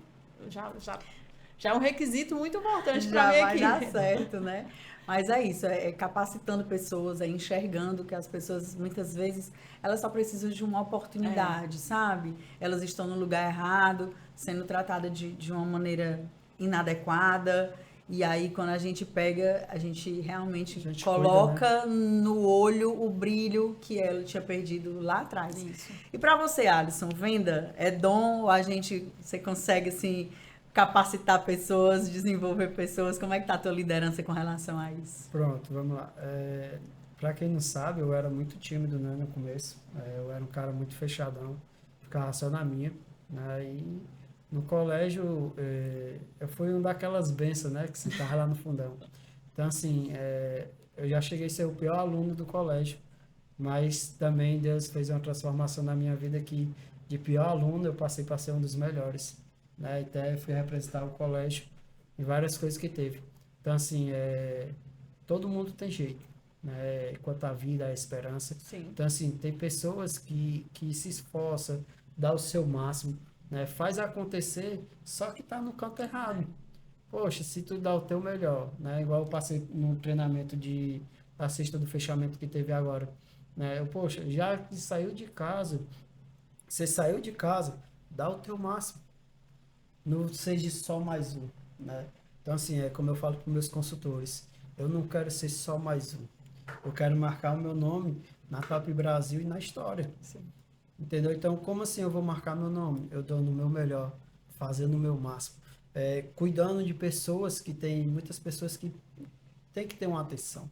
já é um requisito muito importante para mim aqui. Já vai dar certo, né? Mas é isso, é capacitando pessoas, é enxergando que as pessoas, muitas vezes, elas só precisam de uma oportunidade, sabe? Elas estão no lugar errado, sendo tratadas de uma maneira inadequada. E aí, quando a gente pega, a gente realmente coloca, cuida, né, no olho o brilho que ela tinha perdido lá atrás. Isso. E para você, Alisson, venda é dom ou você consegue, assim, capacitar pessoas, desenvolver pessoas? Como é que tá a tua liderança com relação a isso? Pronto, vamos lá. Para quem não sabe, eu era muito tímido, né, no começo. Eu era um cara muito fechadão, ficava só na minha, né, e no colégio eu fui um daquelas bênçãos, né, que você tava lá no fundão. Então, assim, eu já cheguei a ser o pior aluno do colégio, mas também Deus fez uma transformação na minha vida que de pior aluno eu passei para ser um dos melhores, né? Até fui representar o colégio em várias coisas que teve. Então, assim, todo mundo tem jeito, né? Quanto à vida, à esperança. Sim. Então, assim, tem pessoas que se esforçam, dá o seu máximo, né? Faz acontecer, só que tá no canto errado. Poxa, se tu dá o teu melhor, né? Igual eu passei no treinamento da sexta do fechamento que teve agora, né? Poxa, já que saiu de casa, você saiu de casa, dá o teu máximo. Não seja só mais um, né? Então, assim, é como eu falo para meus consultores, eu não quero ser só mais um. Eu quero marcar o meu nome na Top Brasil e na história. Sim. Entendeu? Então, como assim eu vou marcar meu nome? Eu dou no meu melhor, fazendo o meu máximo. Cuidando de pessoas que tem, muitas pessoas que tem que ter uma atenção,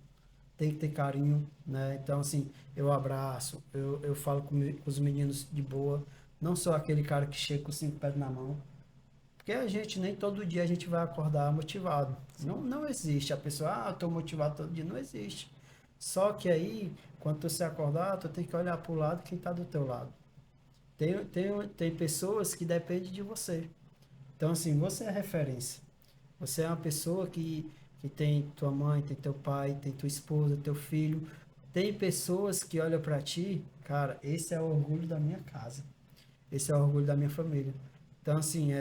tem que ter carinho, né? Então, assim, eu abraço, eu falo com os meninos de boa, não sou aquele cara que chega com 5 pés na mão, porque a gente, nem todo dia a gente vai acordar motivado. Não existe. A pessoa, eu tô motivado todo dia, não existe. Só que aí, quando você acordar, tu tem que olhar pro lado quem tá do teu lado. Tem pessoas que dependem de você. Então, assim, você é referência. Você é uma pessoa que tem tua mãe, tem teu pai, tem tua esposa, teu filho. Tem pessoas que olham para ti, cara, esse é o orgulho da minha casa. Esse é o orgulho da minha família. Então, assim,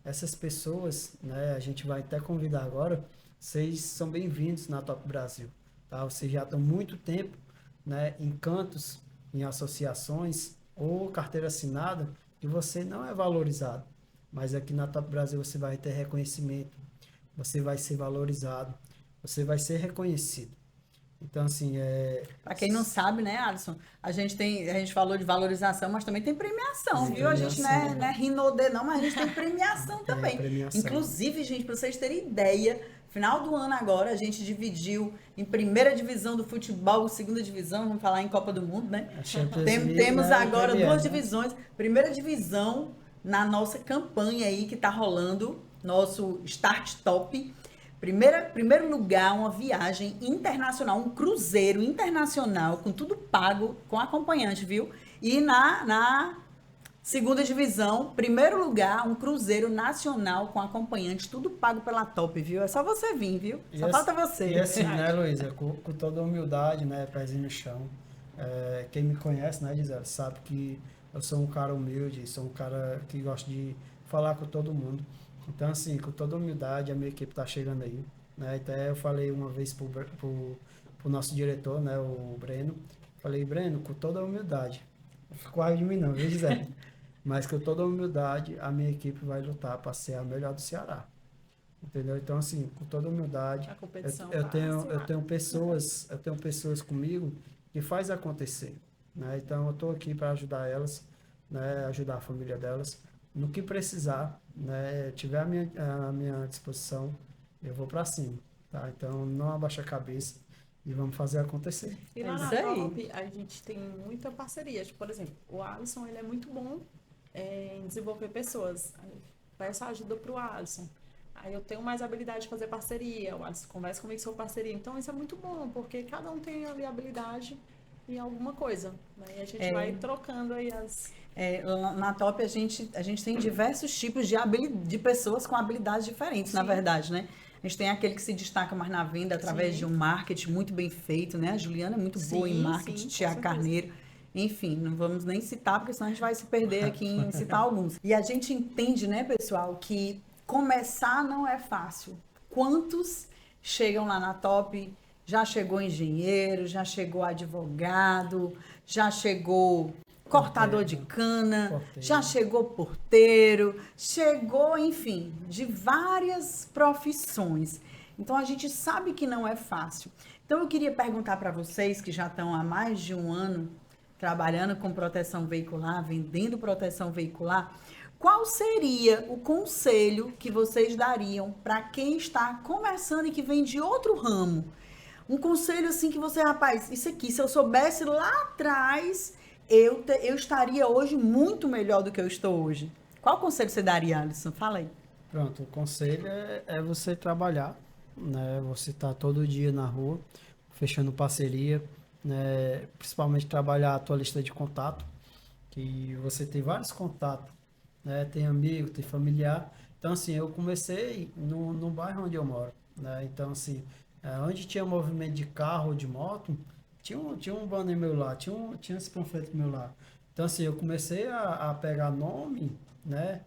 essas pessoas, né, a gente vai até convidar agora, vocês são bem-vindos na Top Brasil. Tá? Vocês já estão muito tempo, né, em cantos, em associações ou carteira assinada, que você não é valorizado. Mas aqui na Top Brasil você vai ter reconhecimento, você vai ser valorizado, você vai ser reconhecido. Então, assim, Para quem não sabe, né, Alisson? A gente falou de valorização, mas também tem premiação, viu? A gente não é rinodê, não, mas a gente tem premiação também. premiação. Inclusive, gente, para vocês terem ideia, final do ano agora, a gente dividiu em primeira divisão do futebol, segunda divisão, vamos falar em Copa do Mundo, né? Temos agora duas divisões. Primeira divisão na nossa campanha aí que tá rolando, nosso Start Top. Primeiro lugar, uma viagem internacional, um cruzeiro internacional, com tudo pago, com acompanhante, viu? E na segunda divisão, primeiro lugar, um cruzeiro nacional com acompanhante, tudo pago pela Top, viu? É só você vir, viu? Só falta você. E assim, né, Luísa, com toda a humildade, né, pezinho no chão. Quem me conhece, né, Gisele, sabe que eu sou um cara humilde, sou um cara que gosta de falar com todo mundo. Então, assim, com toda humildade, a minha equipe está chegando aí, né? Até eu falei uma vez pro nosso diretor, né, o Breno, falei, Breno, com toda a humildade, não fico raiva de mim não, viu, Gisele? Mas com toda a humildade, a minha equipe vai lutar para ser a melhor do Ceará. Entendeu? Então, assim, com toda a humildade, eu tenho pessoas comigo que faz acontecer, né? Então, eu estou aqui para ajudar elas, né, ajudar a família delas. No que precisar, né, tiver a minha disposição, eu vou para cima, tá? Então, não abaixa a cabeça e vamos fazer acontecer. E lá na Top, a gente tem muita parceria. Tipo, por exemplo, o Alisson, ele é muito bom em desenvolver pessoas. Peço ajuda pro Alisson. Aí eu tenho mais habilidade de fazer parceria. O Alisson conversa comigo sobre parceria. Então, isso é muito bom, porque cada um tem ali habilidade em alguma coisa, né? E a gente vai trocando aí as... Na Top a gente tem diversos tipos de pessoas com habilidades diferentes, na verdade, né? A gente tem aquele que se destaca mais na venda através de um marketing muito bem feito, né? A Juliana é muito boa em marketing, Tiago Carneiro. Enfim, não vamos nem citar, porque senão a gente vai se perder aqui em citar alguns. E a gente entende, né, pessoal, que começar não é fácil. Quantos chegam lá na Top? Já chegou engenheiro, já chegou advogado, já chegou cortador de cana, já chegou porteiro, chegou, enfim, de várias profissões. Então, a gente sabe que não é fácil. Então, eu queria perguntar para vocês que já estão há mais de um ano trabalhando com proteção veicular, vendendo proteção veicular, qual seria o conselho que vocês dariam para quem está começando e que vem de outro ramo? Um conselho assim que você, rapaz, isso aqui, se eu soubesse lá atrás, eu estaria hoje muito melhor do que eu estou hoje. Qual conselho você daria, Alisson? Fala aí. Pronto, o conselho é você trabalhar, né? Você tá todo dia na rua, fechando parceria, né? Principalmente trabalhar a tua lista de contato, que você tem vários contatos, né? Tem amigo, tem familiar. Então, assim, eu comecei no bairro onde eu moro, né? Então, assim, onde tinha movimento de carro ou de moto, tinha um banner meu lá, tinha esse panfleto meu lá. Então, assim, eu comecei a pegar nome, né?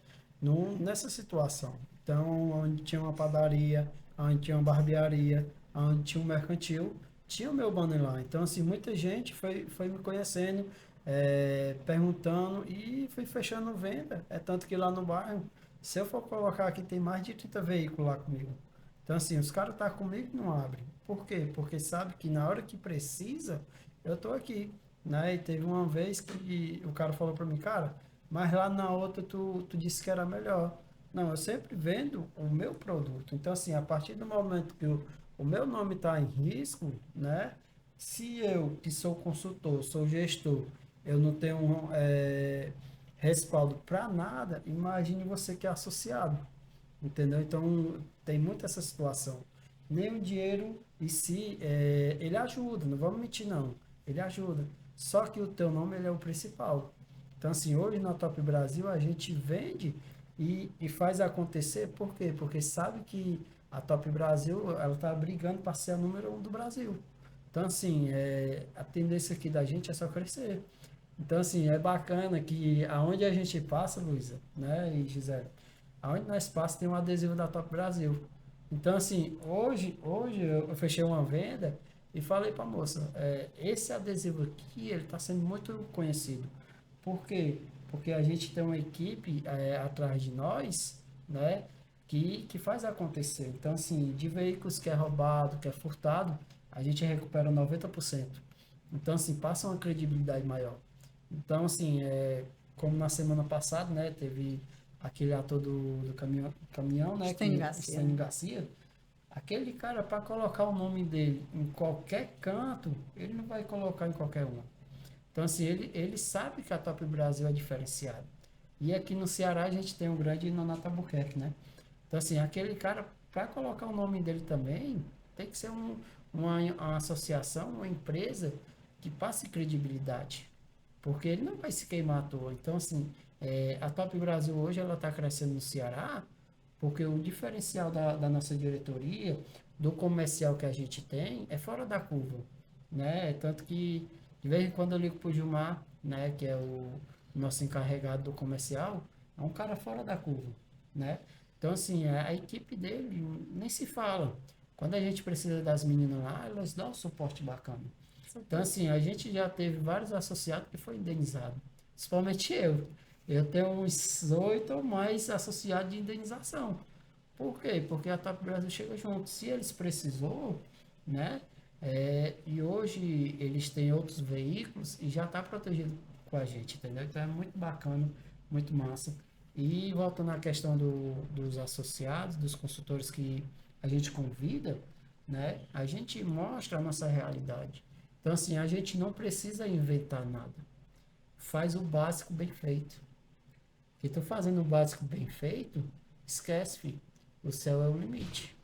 Nessa situação. Então, onde tinha uma padaria, onde tinha uma barbearia, onde tinha um mercantil, tinha o meu banner lá. Então, assim, muita gente foi me conhecendo, perguntando e fui fechando venda. É tanto que lá no bairro, se eu for colocar aqui, tem mais de 30 veículos lá comigo. Então, assim, os caras estão comigo e não abrem. Por quê? Porque sabe que na hora que precisa, eu tô aqui, né? E teve uma vez que o cara falou para mim, cara, mas lá na outra tu disse que era melhor. Não, eu sempre vendo o meu produto. Então, assim, a partir do momento que o meu nome está em risco, né? Se eu, que sou consultor, sou gestor, eu não tenho respaldo para nada, imagine você que é associado. Entendeu? Então, tem muito essa situação. Nem o dinheiro em si, ele ajuda, não vamos mentir não. Ele ajuda. Só que o teu nome, ele é o principal. Então, assim, hoje na Top Brasil, a gente vende e faz acontecer, por quê? Porque sabe que a Top Brasil, ela tá brigando para ser a número 1 do Brasil. Então, assim, a tendência aqui da gente é só crescer. Então, assim, é bacana que aonde a gente passa, Luísa, né, e Gisele, aonde nós passamos tem um adesivo da Top Brasil. Então, assim, hoje eu fechei uma venda e falei para a moça, esse adesivo aqui, ele está sendo muito conhecido. Por quê? Porque a gente tem uma equipe atrás de nós, né, que faz acontecer. Então, assim, de veículos que é roubado, que é furtado, a gente recupera 90%. Então, assim, passa uma credibilidade maior. Então, assim, como na semana passada, né, teve aquele ator do caminhão, né, Stênio Garcia, aquele cara, para colocar o nome dele em qualquer canto, ele não vai colocar em qualquer um. Então, assim, ele sabe que a Top Brasil é diferenciada. E aqui no Ceará a gente tem um grande Nonato Albuquerque, né? Então, assim, aquele cara, para colocar o nome dele também, tem que ser uma associação, uma empresa que passe credibilidade. Porque ele não vai se queimar à toa. Então, assim, a Top Brasil hoje, ela está crescendo no Ceará, porque o diferencial da nossa diretoria, do comercial que a gente tem, é fora da curva, né? Tanto que, de vez em quando eu ligo pro Gilmar, né, que é o nosso encarregado do comercial, é um cara fora da curva, né? Então, assim, a equipe dele nem se fala. Quando a gente precisa das meninas lá, elas dão um suporte bacana. Então, assim, a gente já teve vários associados que foi indenizado. Principalmente eu. Eu tenho uns 8 ou mais associados de indenização. Por quê? Porque a Top Brasil chega junto. Se eles precisou, né? E hoje eles têm outros veículos e já está protegido com a gente, entendeu? Então é muito bacana, muito massa. E voltando à questão dos associados, dos consultores que a gente convida, né? A gente mostra a nossa realidade. Então, assim, a gente não precisa inventar nada. Faz o básico bem feito. Porque tu fazendo o básico bem feito, esquece, filho. O céu é o limite.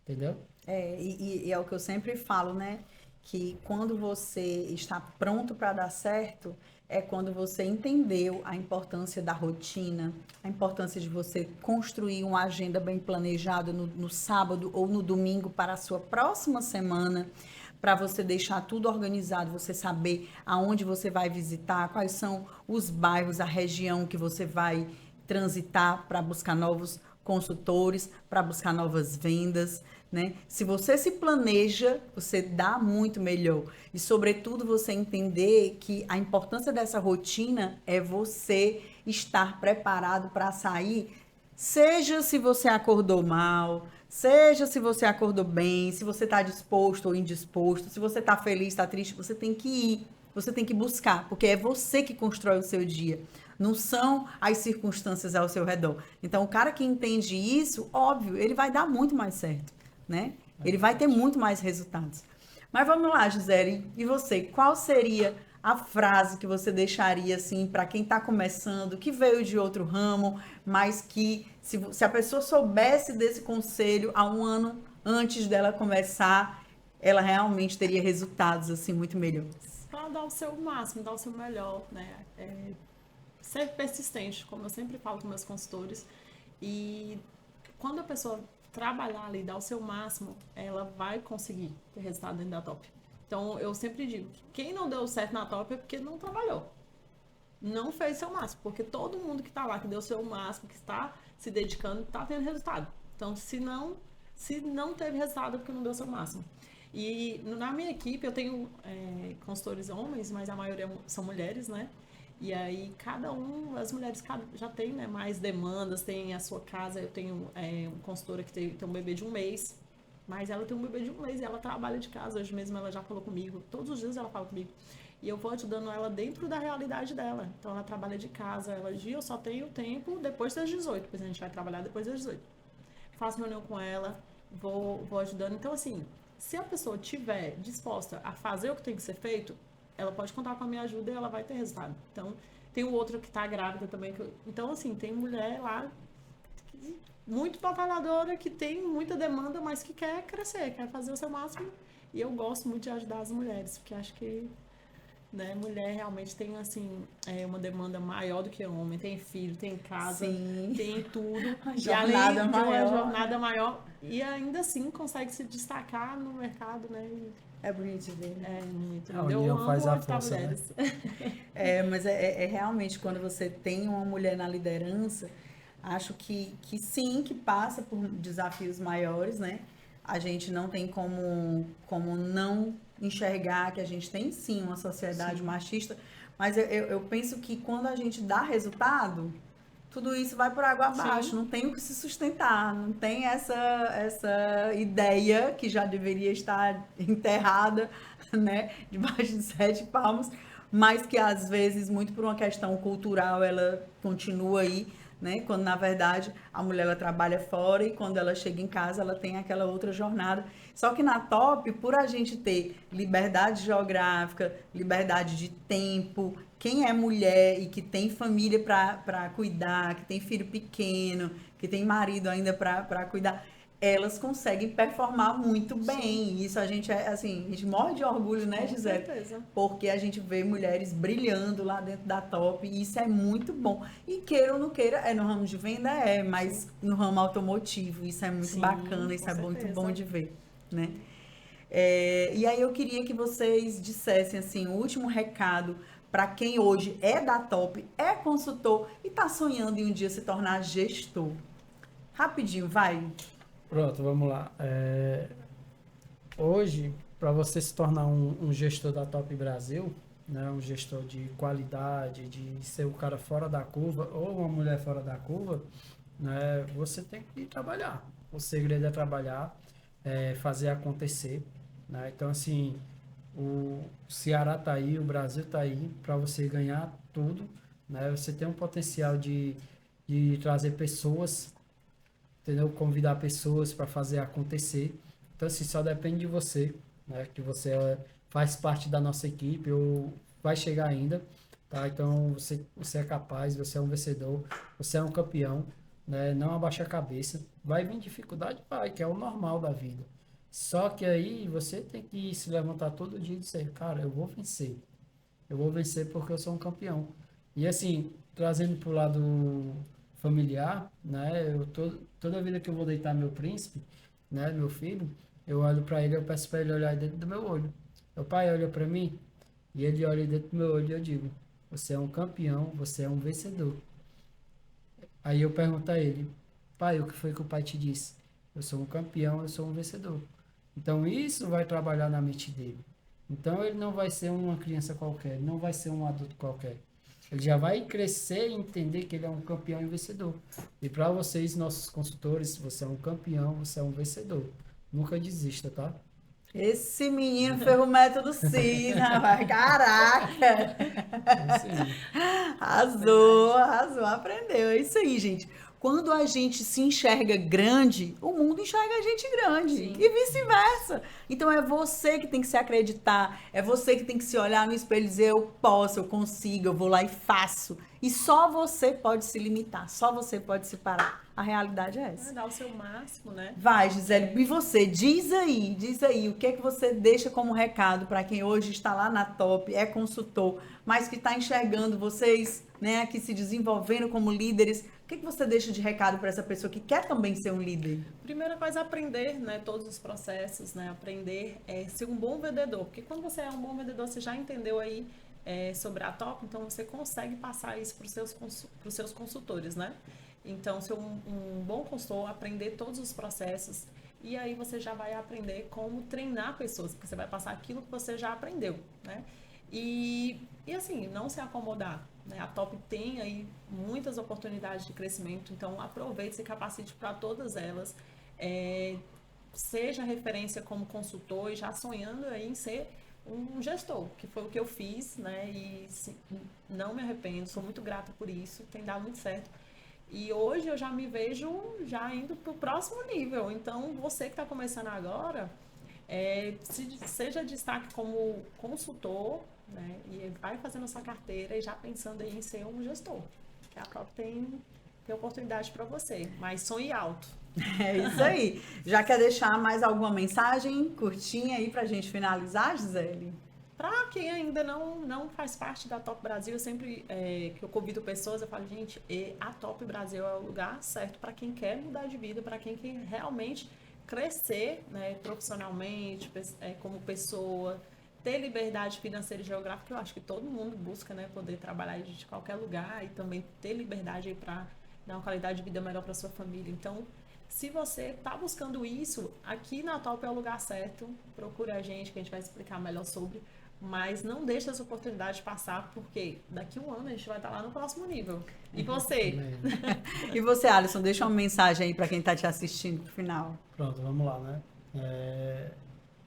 Entendeu? E é o que eu sempre falo, né? Que quando você está pronto para dar certo, é quando você entendeu a importância da rotina, a importância de você construir uma agenda bem planejada no sábado ou no domingo para a sua próxima semana, para você deixar tudo organizado, você saber aonde você vai visitar, quais são os bairros, a região que você vai transitar para buscar novos consultores, para buscar novas vendas, né? Se você se planeja, você dá muito melhor. E, sobretudo, você entender que a importância dessa rotina é você estar preparado para sair, seja se você acordou mal, seja se você acordou bem, se você está disposto ou indisposto, se você está feliz, está triste, você tem que ir, você tem que buscar, porque é você que constrói o seu dia. Não são as circunstâncias ao seu redor. Então, o cara que entende isso, óbvio, ele vai dar muito mais certo, né? Ele vai ter muito mais resultados. Mas vamos lá, Gisele, e você? Qual seria a frase que você deixaria, assim, para quem está começando, que veio de outro ramo, mas que, se a pessoa soubesse desse conselho há um ano antes dela começar, ela realmente teria resultados assim muito melhores? Para dar o seu máximo, dar o seu melhor, né? Ser persistente, como eu sempre falo com meus consultores. E quando a pessoa trabalhar ali, dar o seu máximo, ela vai conseguir ter resultado dentro da top. Então, eu sempre digo, quem não deu certo na top é porque não trabalhou. Não fez seu máximo, porque todo mundo que está lá, que deu seu máximo, que está se dedicando, está tendo resultado. Então, se não teve resultado, é porque não deu seu máximo. E na minha equipe, eu tenho consultores homens, mas a maioria são mulheres, né? E aí, as mulheres já têm, né, mais demandas, tem a sua casa. Eu tenho uma consultora que tem um bebê de 1 mês, mas ela tem um bebê de 1 mês e ela trabalha de casa. Hoje mesmo ela já falou comigo, todos os dias ela fala comigo. E eu vou ajudando ela dentro da realidade dela. Então, ela trabalha de casa. Ela diz, eu só tenho tempo depois das 18, depois a gente vai trabalhar depois das 18. Faço reunião com ela, vou ajudando. Então, assim, se a pessoa estiver disposta a fazer o que tem que ser feito, ela pode contar com a minha ajuda e ela vai ter resultado. Então, tem o outro que está grávida também. Então, assim, tem mulher lá muito batalhadora, que tem muita demanda, mas que quer crescer, quer fazer o seu máximo. E eu gosto muito de ajudar as mulheres, porque acho que, né, mulher realmente tem, assim, uma demanda maior do que homem. Tem filho, tem casa, Sim. tem tudo. E além de uma jornada maior. E ainda assim consegue se destacar no mercado, né? É bonito de ver. É muito. A união faz a ajudar força, né? Mas é realmente quando você tem uma mulher na liderança, acho que sim, que passa por desafios maiores, né? A gente não tem como não enxergar que a gente tem sim uma sociedade machista, mas eu penso que quando a gente dá resultado, tudo isso vai por água abaixo, não tem o que se sustentar, não tem essa ideia que já deveria estar enterrada, né, debaixo de 7 palmos, mas que às vezes, muito por uma questão cultural, ela continua aí, né, quando na verdade a mulher ela trabalha fora e quando ela chega em casa ela tem aquela outra jornada. Só que na top, por a gente ter liberdade geográfica, liberdade de tempo, quem é mulher e que tem família para cuidar, que tem filho pequeno, que tem marido ainda para cuidar, elas conseguem performar muito bem. Isso a gente a gente morre de orgulho, né, Gisele? Com certeza. Porque a gente vê mulheres brilhando lá dentro da top e isso é muito bom. E queira ou não queira, no ramo de venda mas no ramo automotivo, isso é muito bacana, isso é muito bom de ver, né? E aí eu queria que vocês dissessem assim, o último recado para quem hoje é da top, é consultor e está sonhando em um dia se tornar gestor. Rapidinho, vai. Pronto, vamos lá. Hoje, para você se tornar um gestor da Top Brasil, né, um gestor de qualidade, de ser o cara fora da curva ou uma mulher fora da curva, né, você tem que trabalhar. O segredo é trabalhar, fazer acontecer. Né? Então, assim, o Ceará está aí, o Brasil está aí para você ganhar tudo. Né? Você tem um potencial de trazer pessoas, entendeu? Convidar pessoas para fazer acontecer. Então, assim, só depende de você, né? Que você faz parte da nossa equipe ou vai chegar ainda, tá? Então, você é capaz, você é um vencedor, você é um campeão, né? Não abaixa a cabeça. Vai vir dificuldade? Vai, que é o normal da vida. Só que aí você tem que se levantar todo dia e dizer, cara, eu vou vencer. Eu vou vencer porque eu sou um campeão. E assim, trazendo para o lado familiar, né? Toda vida que eu vou deitar meu príncipe, né? Meu filho, eu olho para ele, eu peço para ele olhar dentro do meu olho. Meu pai olha para mim e ele olha dentro do meu olho e eu digo, você é um campeão, você é um vencedor. Aí eu pergunto a ele, pai, o que foi que o pai te disse? Eu sou um campeão, eu sou um vencedor. Então isso vai trabalhar na mente dele. Então ele não vai ser uma criança qualquer, ele não vai ser um adulto qualquer. Ele já vai crescer e entender que ele é um campeão e vencedor. E para vocês, nossos consultores, você é um campeão, você é um vencedor. Nunca desista, tá? Esse menino fez o método CIS, rapaz. Caraca! Sim. Arrasou, aprendeu. É isso aí, gente. Quando a gente se enxerga grande, o mundo enxerga a gente grande. Sim. E vice-versa. Então é você que tem que se acreditar, é você que tem que se olhar no espelho e dizer, eu posso, eu consigo, eu vou lá e faço. E só você pode se limitar, só você pode se parar. A realidade é essa. Dar o seu máximo, né? Vai, Gisele, e você, diz aí, o que é que você deixa como recado para quem hoje está lá na Top, é consultor, mas que está enxergando vocês, né, aqui se desenvolvendo como líderes. O que é que você deixa de recado para essa pessoa que quer também ser um líder? Primeira coisa, aprender, né, todos os processos, né, aprender ser um bom vendedor, porque quando você é um bom vendedor, você já entendeu aí sobre a Top, então você consegue passar isso para os seus consultores, né? Então, ser um bom consultor, aprender todos os processos, e aí você já vai aprender como treinar pessoas, porque você vai passar aquilo que você já aprendeu, né? E assim, não se acomodar, né? A Top tem aí muitas oportunidades de crescimento, então aproveite, se capacite para todas elas, seja referência como consultor e já sonhando aí em ser um gestor, que foi o que eu fiz, né? E não me arrependo, sou muito grata por isso, tem dado muito certo. E hoje eu já me vejo já indo para o próximo nível. Então, você que está começando agora, seja destaque como consultor, né? E vai fazendo a sua carteira e já pensando aí em ser um gestor. Que a Top tem oportunidade para você, mas sonhe alto. É isso aí. Já quer deixar mais alguma mensagem curtinha aí para a gente finalizar, Gisele? Para quem ainda não faz parte da Top Brasil, eu sempre que eu convido pessoas, eu falo, gente, a Top Brasil é o lugar certo para quem quer mudar de vida, para quem quer realmente crescer, né, profissionalmente, como pessoa, ter liberdade financeira e geográfica, eu acho que todo mundo busca, né, poder trabalhar de qualquer lugar e também ter liberdade para dar uma qualidade de vida melhor para sua família. Então, se você está buscando isso, aqui na Top é o lugar certo, procure a gente que a gente vai explicar melhor sobre. Mas não deixe essa oportunidade passar, porque daqui a um ano a gente vai estar lá no próximo nível. E você? E você, Alisson, deixa uma mensagem aí para quem está te assistindo pro final. Pronto, vamos lá, né?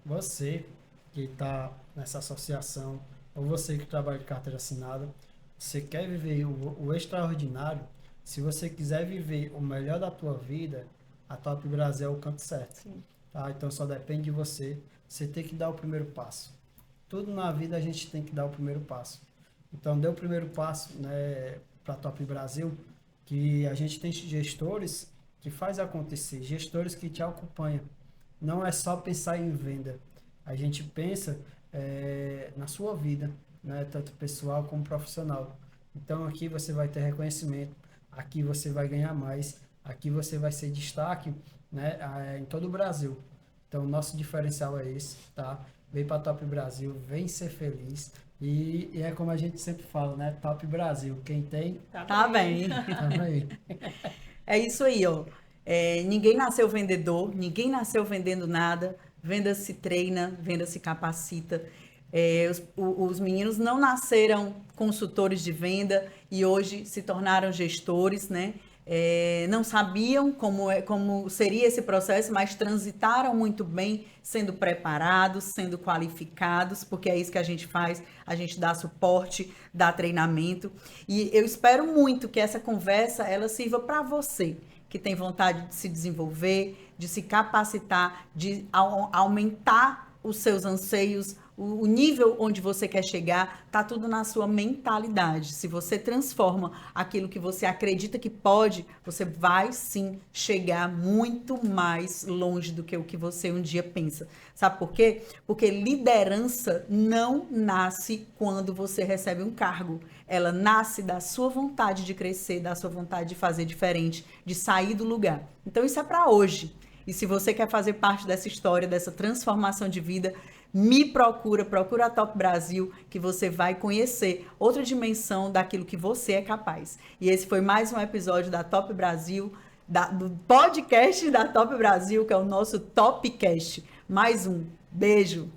Você que está nessa associação, ou você que trabalha de carteira assinada, você quer viver o extraordinário, se você quiser viver o melhor da tua vida, a Top Brasil é o canto certo. Sim. Tá? Então só depende de você. Você tem que dar o primeiro passo. Tudo na vida a gente tem que dar o primeiro passo. Então, dê o primeiro passo, né, para a Top Brasil, que a gente tem gestores que faz acontecer, gestores que te acompanham. Não é só pensar em venda. A gente pensa na sua vida, né, tanto pessoal como profissional. Então, aqui você vai ter reconhecimento, aqui você vai ganhar mais, aqui você vai ser destaque, né, em todo o Brasil. Então, nosso diferencial é esse, tá? Vem para Top Brasil, vem ser feliz. E é como a gente sempre fala, né? Top Brasil. Quem tem, tá bem. Tá bem. É isso aí, ó. Ninguém nasceu vendedor, ninguém nasceu vendendo nada. Venda se treina, venda se capacita. Os meninos não nasceram consultores de venda e hoje se tornaram gestores, né? Não sabiam como seria esse processo, mas transitaram muito bem, sendo preparados, sendo qualificados, porque é isso que a gente faz, a gente dá suporte, dá treinamento. E eu espero muito que essa conversa ela sirva para você, que tem vontade de se desenvolver, de se capacitar, de aumentar os seus anseios, o nível onde você quer chegar, tá tudo na sua mentalidade. Se você transforma aquilo que você acredita que pode, você vai sim chegar muito mais longe do que o que você um dia pensa. Sabe por quê? Porque liderança não nasce quando você recebe um cargo. Ela nasce da sua vontade de crescer, da sua vontade de fazer diferente, de sair do lugar. Então isso é para hoje. E se você quer fazer parte dessa história, dessa transformação de vida, me procura a Top Brasil, que você vai conhecer outra dimensão daquilo que você é capaz. E esse foi mais um episódio da Top Brasil, do podcast da Top Brasil, que é o nosso Topcast. Mais um. Beijo!